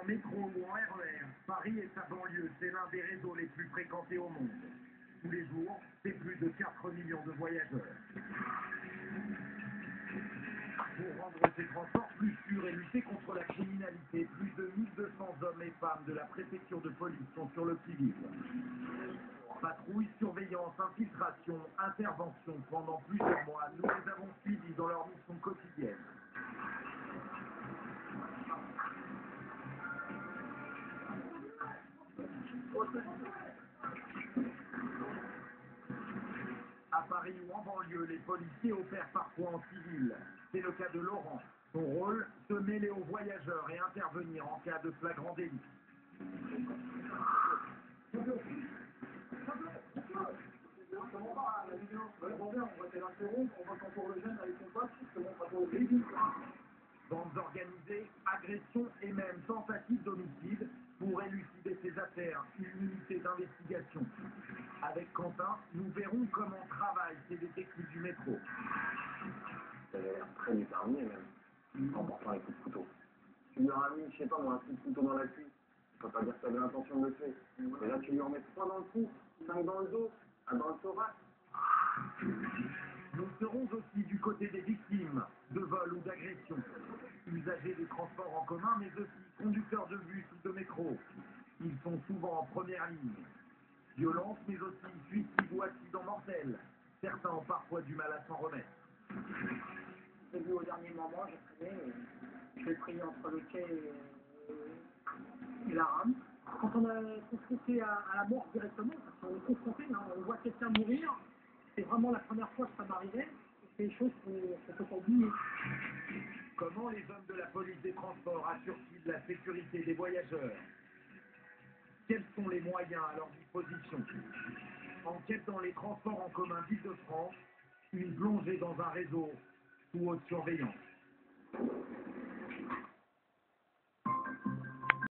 En métro ou en RER, Paris et sa banlieue, c'est l'un des réseaux les plus fréquentés au monde. Tous les jours, c'est plus de 4 millions de voyageurs. Pour rendre ces transports plus sûrs et lutter contre la criminalité, plus de 1200 hommes et femmes de la préfecture de police sont sur le qui-vive. Patrouille, surveillance, infiltration, intervention, pendant plusieurs mois, nous les avons suivis dans leur mission quotidienne. À Paris ou en banlieue, les policiers opèrent parfois en civil. C'est le cas de Laurent. Son rôle, se mêler aux voyageurs et intervenir en cas de flagrant délit. Bandes organisées, agressions et même tentatives d'homicide pour élucider ces affaires, une unité d'investigation. Avec Quentin, nous verrons comment travaillent ces détectives du métro. Ça avait l'air très déterminé même, en portant les coups de couteau. Tu lui as mis, je sais pas moi, un coup de couteau dans la cuisse. Tu peux pas dire que tu avais l'intention de le faire. Mais là, tu lui en mets 3 dans le cou, 5 dans le dos, 1 dans le thorax. Nous serons aussi du côté des victimes de vol ou d'agression. Usagers des transports en commun, mais aussi conducteurs de bus ou de métro. Ils sont souvent en première ligne. Violence, mais aussi suicide ou accident mortel. Certains ont parfois du mal à s'en remettre. J'ai vu au dernier moment, j'ai traîné, j'ai pris entre le quai et la rame. Quand on est confronté à la mort directement, parce qu'on est confronté, hein, on voit quelqu'un mourir, c'est vraiment la première fois que ça m'arrivait, c'est des choses qu'on ne peut pas oublier. Comment les hommes de la police des transports assurent-ils la sécurité des voyageurs? Quels sont les moyens à leur disposition? Enquête dans les transports en commun d'Île-de-France, une plongée dans un réseau sous haute surveillance.